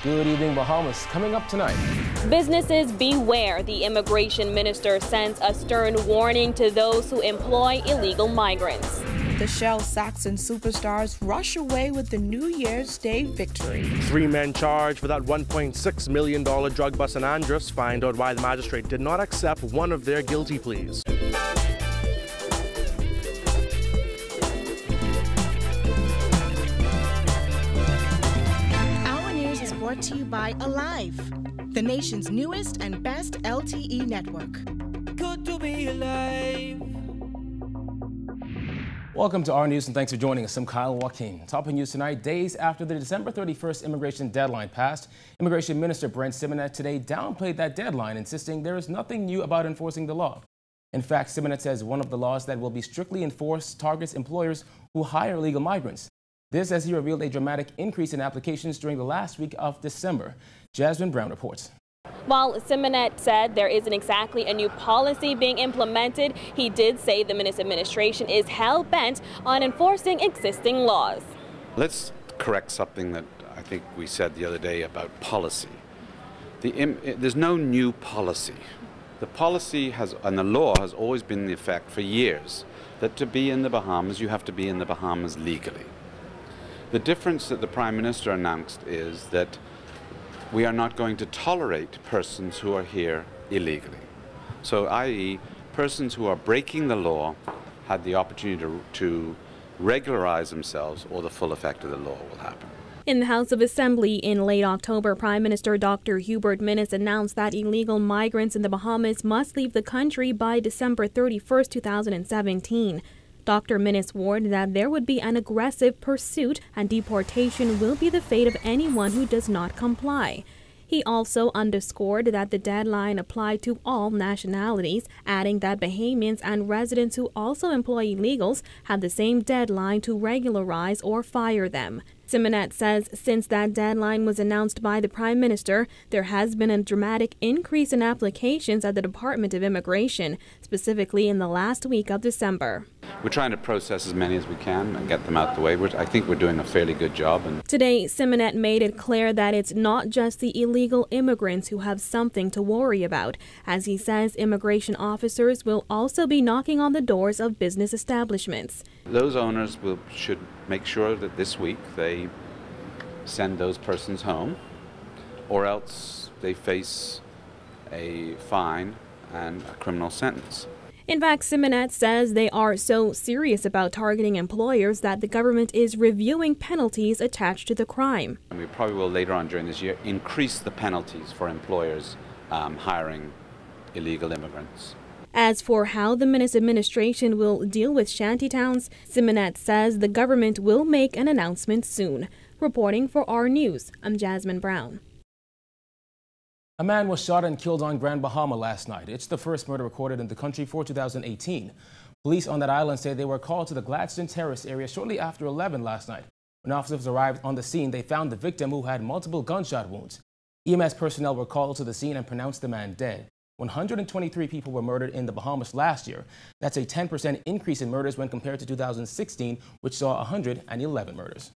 Good evening, Bahamas. Coming up tonight. Businesses beware. The immigration minister sends a stern warning to those who employ illegal migrants. The Shell Saxon superstars rush away with the New Year's Day victory. 3 men charged for that $1.6 million drug bust in Andros find out why the magistrate did not accept one of their guilty pleas. Our news is brought to you by Alive, the nation's newest and best LTE network. Good to be alive. Welcome to our news and thanks for joining us. I'm Kyle Joaquin. Topping news tonight, days after the December 31st immigration deadline passed, Immigration Minister Brent Symonette today downplayed that deadline, insisting there is nothing new about enforcing the law. In fact, Symonette says one of the laws that will be strictly enforced targets employers who hire illegal migrants. This as he revealed a dramatic increase in applications during the last week of December. Jasmine Brown reports. While Symonette said there isn't exactly a new policy being implemented, he did say the minister's administration is hell-bent on enforcing existing laws. Let's correct something that I think we said the other day about policy. There's no new policy. The policy and the law has always been the effect for years that to be in the Bahamas, you have to be in the Bahamas legally. The difference that the Prime Minister announced is that we are not going to tolerate persons who are here illegally. So, i.e., persons who are breaking the law had the opportunity to regularize themselves, or the full effect of the law will happen. In the House of Assembly in late October, Prime Minister Dr. Hubert Minnis announced that illegal migrants in the Bahamas must leave the country by December 31st, 2017. Dr. Minnis warned that there would be an aggressive pursuit and deportation will be the fate of anyone who does not comply. He also underscored that the deadline applied to all nationalities, adding that Bahamians and residents who also employ illegals have the same deadline to regularize or fire them. Symonette says since that deadline was announced by the Prime Minister, there has been a dramatic increase in applications at the Department of Immigration, specifically in the last week of December. We're trying to process as many as we can and get them out the way. I think we're doing a fairly good job. Today, Symonette made it clear that it's not just the illegal immigrants who have something to worry about. As he says, immigration officers will also be knocking on the doors of business establishments. Those owners should make sure that this week they send those persons home, or else they face a fine and a criminal sentence. In fact, Symonette says they are so serious about targeting employers that the government is reviewing penalties attached to the crime. And we probably will later on during this year increase the penalties for employers hiring illegal immigrants. As for how the minister's administration will deal with shantytowns, Symonette says the government will make an announcement soon. Reporting for our news, I'm Jasmine Brown. A man was shot and killed on Grand Bahama last night. It's the first murder recorded in the country for 2018. Police on that island say they were called to the Gladstone Terrace area shortly after 11 last night. When officers arrived on the scene, they found the victim who had multiple gunshot wounds. EMS personnel were called to the scene and pronounced the man dead. 123 people were murdered in the Bahamas last year. That's a 10% increase in murders when compared to 2016, which saw 111 murders.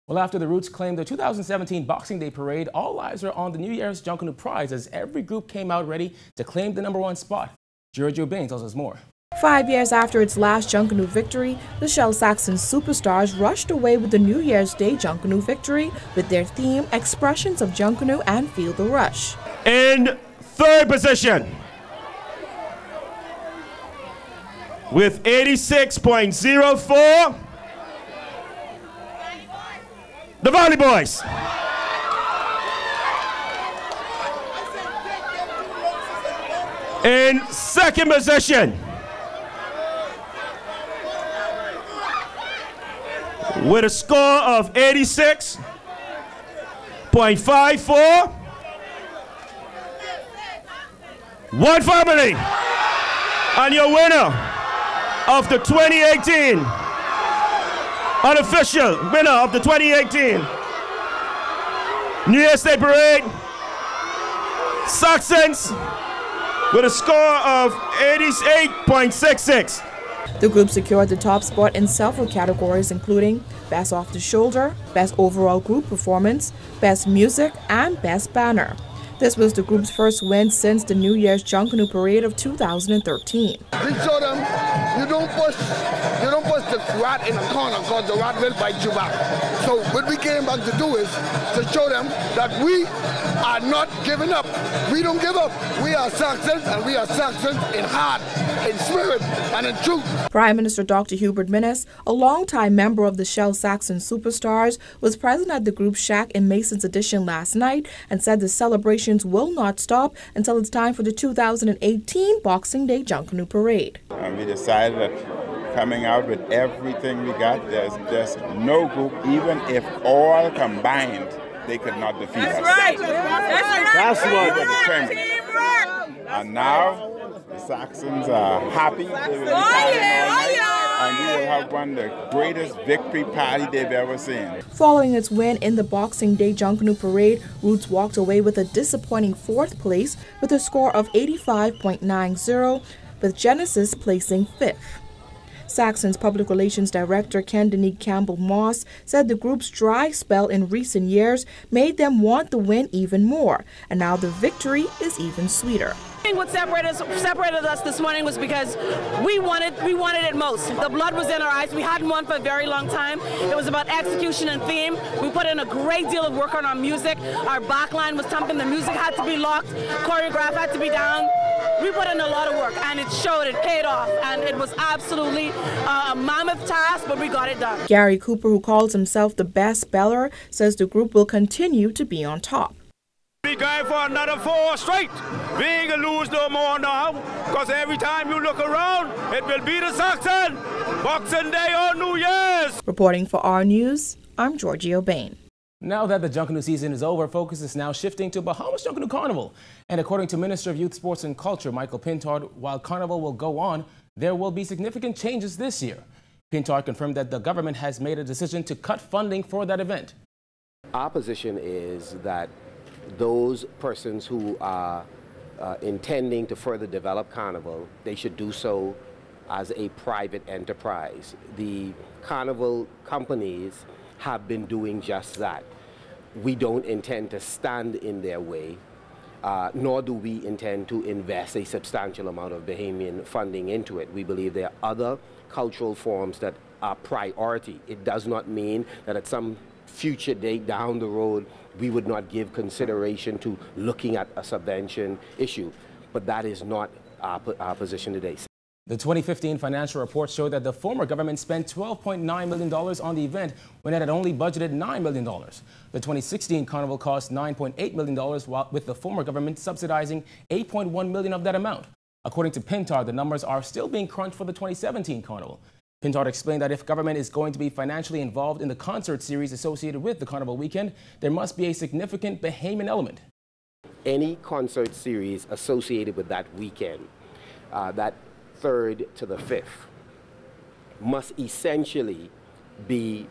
Well, after the Roots claimed the 2017 Boxing Day parade, all eyes are on the New Year's Junkanoo Prize as every group came out ready to claim the #1 spot. Giorgio Bain tells us more. 5 years after its last Junkanoo victory, the Shell Saxon superstars rushed away with the New Year's Day Junkanoo victory with their theme Expressions of Junkanoo and Feel the Rush. In third position, with 86.04, the Valley Boys. In second position, with a score of 86.54, One Family, and your winner of the 2018, unofficial winner of the 2018 New Year's Day Parade, Saxons, with a score of 88.66. The group secured the top spot in several categories, including Best Off the Shoulder, Best Overall Group Performance, Best Music, and Best Banner. This was the group's first win since the New Year's Junkanoo Parade of 2013. We show them you don't push the rat in the corner because the rat will bite you back. So what we came back to do is to show them that we are not giving up. We don't give up. We are Saxons, and we are Saxons in heart, in spirit, and in truth. Prime Minister Dr. Hubert Minnis, a longtime member of the Shell Saxon Superstars, was present at the group's shack in Mason's Edition last night and said the celebrations will not stop until it's time for the 2018 Boxing Day Junkanoo Parade. And we decided that coming out with everything we got, there's no group, even if all combined, they could not defeat us. Right. That's what. And now the Saxons are happy. They will be all night, and we will have one of the greatest victory party they've ever seen. Following its win in the Boxing Day Junkanoo Parade, Roots walked away with a disappointing 4th place with a score of 85.90, with Genesis placing 5th. Saxon's Public Relations Director Kendanique Campbell-Moss said the group's dry spell in recent years made them want the win even more, and now the victory is even sweeter. What separated us this morning was because we wanted it most. The blood was in our eyes. We hadn't won for a very long time. It was about execution and theme. We put in a great deal of work on our music. Our backline was thumping. The music had to be locked. Choreograph had to be down. We put in a lot of work, and it showed. It paid off, and it was absolutely a mammoth task, but we got it done. Gary Cooper, who calls himself the best speller, says the group will continue to be on top. Be going for another 4 straight. We ain't gonna lose no more now, because every time you look around, it will be the Saxon. Boxing Day on New Year's. Reporting for R News, I'm Georgie O'Bain. Now that the Junkanoo season is over, focus is now shifting to Bahamas Junkanoo Carnival. And according to Minister of Youth, Sports and Culture, Michael Pintard, while Carnival will go on, there will be significant changes this year. Pintard confirmed that the government has made a decision to cut funding for that event. Our position is that those persons who are intending to further develop Carnival, they should do so as a private enterprise. The Carnival companies have been doing just that. We don't intend to stand in their way, nor do we intend to invest a substantial amount of Bahamian funding into it. We believe there are other cultural forms that are priority. It does not mean that at some future date down the road we would not give consideration to looking at a subvention issue, but that is not our position today. The 2015 financial report showed that the former government spent $12.9 million on the event when it had only budgeted $9 million. The 2016 Carnival cost $9.8 million, with the former government subsidizing $8.1 million of that amount. According to Pintard, the numbers are still being crunched for the 2017 Carnival. Pintard explained that if government is going to be financially involved in the concert series associated with the Carnival weekend, there must be a significant Bahamian element. Any concert series associated with that weekend, that 3rd to the 5th, must essentially be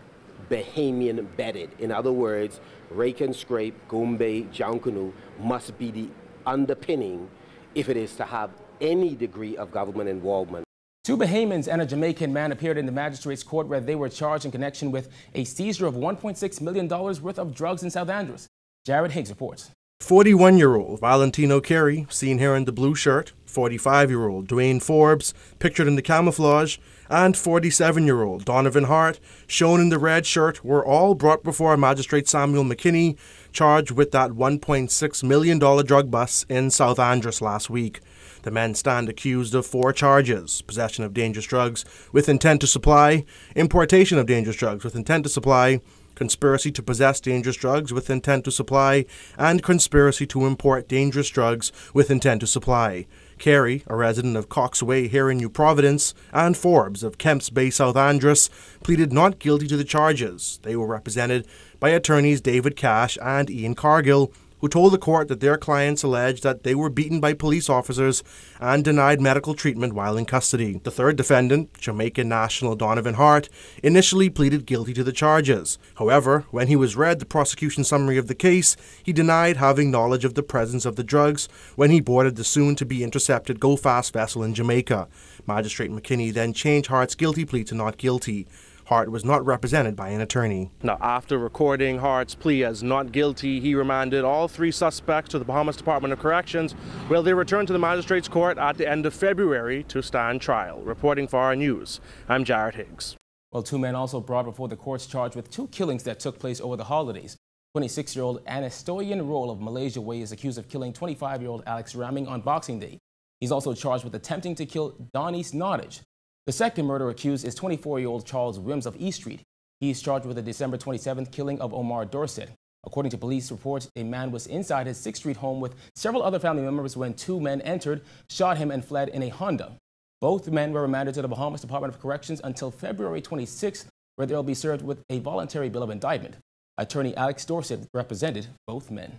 Bahamian bedded. In other words, Rake and Scrape, Gombe, Junkanoo must be the underpinning if it is to have any degree of government involvement. 2 Bahamians and a Jamaican man appeared in the magistrate's court where they were charged in connection with a seizure of $1.6 million worth of drugs in South Andros. Jared Higgs reports. 41-year-old Valentino Carey, seen here in the blue shirt, 45-year-old Dwayne Forbes, pictured in the camouflage, and 47-year-old Donovan Hart, shown in the red shirt, were all brought before Magistrate Samuel McKinney, charged with that $1.6 million drug bust in South Andros last week. The men stand accused of 4 charges: possession of dangerous drugs with intent to supply, importation of dangerous drugs with intent to supply, conspiracy to possess dangerous drugs with intent to supply, and conspiracy to import dangerous drugs with intent to supply. Carey, a resident of Cox Way here in New Providence, and Forbes of Kemps Bay, South Andros, pleaded not guilty to the charges. They were represented by attorneys David Cash and Ian Cargill, who told the court that their clients alleged that they were beaten by police officers and denied medical treatment while in custody. The third defendant, Jamaican national Donovan Hart, initially pleaded guilty to the charges. However, when he was read the prosecution summary of the case, he denied having knowledge of the presence of the drugs when he boarded the soon-to-be intercepted Go Fast vessel in Jamaica. Magistrate McKinney then changed Hart's guilty plea to not guilty. Hart was not represented by an attorney. Now, after recording Hart's plea as not guilty, he remanded all three suspects to the Bahamas Department of Corrections, where they returned to the magistrate's court at the end of February to stand trial. Reporting for our news, I'm Jared Higgs. Well, two men also brought before the courts charged with two killings that took place over the holidays. 26-year-old Anastoyan Roll of Malaysia Way is accused of killing 25-year-old Alex Ramming on Boxing Day. He's also charged with attempting to kill Donnies Nottage. The second murder accused is 24-year-old Charles Wims of East Street. He is charged with the December 27th killing of Omar Dorset. According to police reports, a man was inside his 6th Street home with several other family members when two men entered, shot him, and fled in a Honda. Both men were remanded to the Bahamas Department of Corrections until February 26th, where they'll be served with a voluntary bill of indictment. Attorney Alex Dorset represented both men.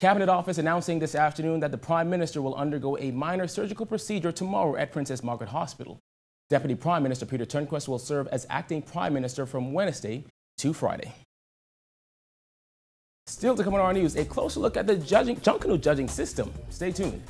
Cabinet Office announcing this afternoon that the Prime Minister will undergo a minor surgical procedure tomorrow at Princess Margaret Hospital. Deputy Prime Minister Peter Turnquist will serve as acting Prime Minister from Wednesday to Friday. Still to come on our news, a closer look at the Junkanoo judging system. Stay tuned.